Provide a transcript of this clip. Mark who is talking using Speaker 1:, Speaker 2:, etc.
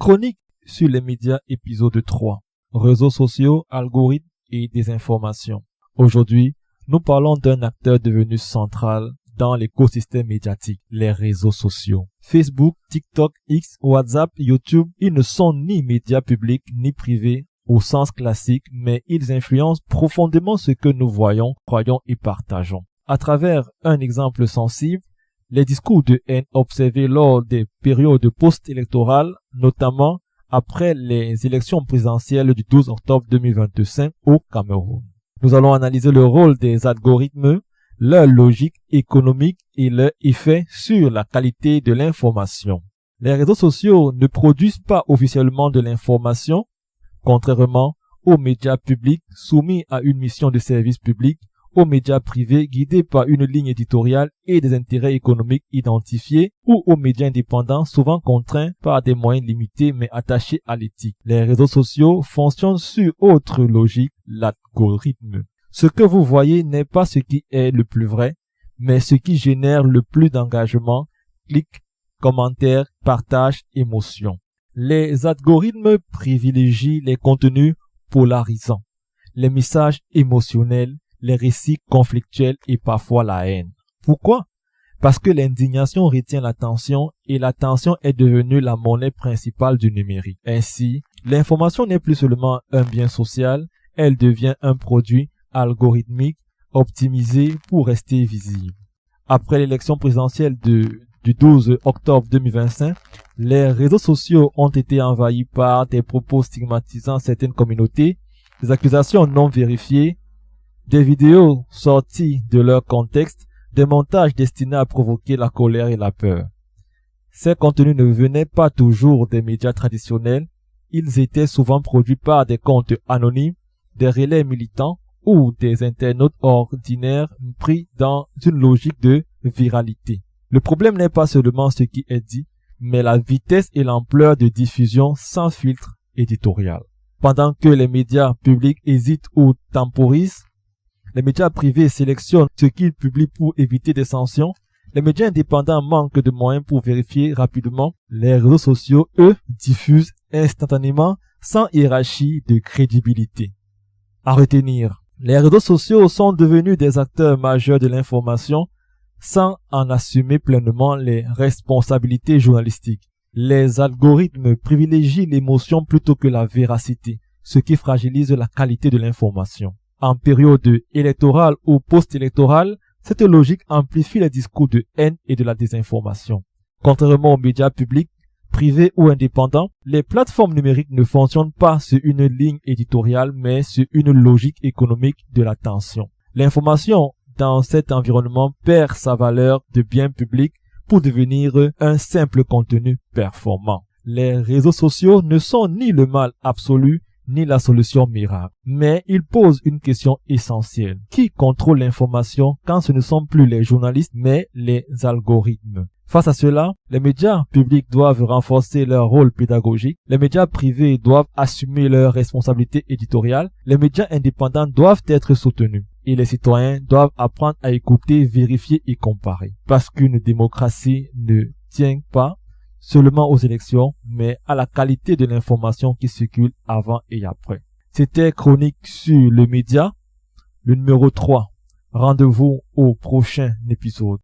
Speaker 1: Chronique sur les médias, épisode 3. Réseaux sociaux, algorithmes et désinformation. Aujourd'hui, nous parlons d'un acteur devenu central dans l'écosystème médiatique, les réseaux sociaux. Facebook, TikTok, X, WhatsApp, YouTube, ils ne sont ni médias publics ni privés au sens classique, mais ils influencent profondément ce que nous voyons, croyons et partageons. À travers un exemple sensible, les discours de haine observés lors des périodes post-électorales, notamment après les élections présidentielles du 12 octobre 2025 au Cameroun. Nous allons analyser le rôle des algorithmes, leur logique économique et leur effet sur la qualité de l'information. Les réseaux sociaux ne produisent pas officiellement de l'information, contrairement aux médias publics soumis à une mission de service public, aux médias privés guidés par une ligne éditoriale et des intérêts économiques identifiés, ou aux médias indépendants souvent contraints par des moyens limités mais attachés à l'éthique. Les réseaux sociaux fonctionnent sur autre logique, l'algorithme. Ce que vous voyez n'est pas ce qui est le plus vrai, mais ce qui génère le plus d'engagement, clics, commentaires, partages, émotions. Les algorithmes privilégient les contenus polarisants, les messages émotionnels, les récits conflictuels et parfois la haine. Pourquoi? Parce que l'indignation retient l'attention et l'attention est devenue la monnaie principale du numérique. Ainsi, l'information n'est plus seulement un bien social, elle devient un produit algorithmique optimisé pour rester visible. Après l'élection présidentielle du 12 octobre 2025, les réseaux sociaux ont été envahis par des propos stigmatisant certaines communautés, des accusations non vérifiées, des vidéos sorties de leur contexte, des montages destinés à provoquer la colère et la peur. Ces contenus ne venaient pas toujours des médias traditionnels, ils étaient souvent produits par des comptes anonymes, des relais militants ou des internautes ordinaires pris dans une logique de viralité. Le problème n'est pas seulement ce qui est dit, mais la vitesse et l'ampleur de diffusion sans filtre éditorial. Pendant que les médias publics hésitent ou temporisent, les médias privés sélectionnent ce qu'ils publient pour éviter des sanctions. Les médias indépendants manquent de moyens pour vérifier rapidement. Les réseaux sociaux, eux, diffusent instantanément sans hiérarchie de crédibilité. À retenir, les réseaux sociaux sont devenus des acteurs majeurs de l'information sans en assumer pleinement les responsabilités journalistiques. Les algorithmes privilégient l'émotion plutôt que la véracité, ce qui fragilise la qualité de l'information. En période électorale ou post-électorale, cette logique amplifie les discours de haine et de la désinformation. Contrairement aux médias publics, privés ou indépendants, les plateformes numériques ne fonctionnent pas sur une ligne éditoriale mais sur une logique économique de l'attention. L'information dans cet environnement perd sa valeur de bien public pour devenir un simple contenu performant. Les réseaux sociaux ne sont ni le mal absolu, ni la solution miracle. Mais il pose une question essentielle. Qui contrôle l'information quand ce ne sont plus les journalistes, mais les algorithmes? Face à cela, les médias publics doivent renforcer leur rôle pédagogique, les médias privés doivent assumer leurs responsabilités éditoriales, les médias indépendants doivent être soutenus, et les citoyens doivent apprendre à écouter, vérifier et comparer. Parce qu'une démocratie ne tient pas seulement aux élections, mais à la qualité de l'information qui circule avant et après. C'était Chronique sur le média, le numéro 3. Rendez-vous au prochain épisode.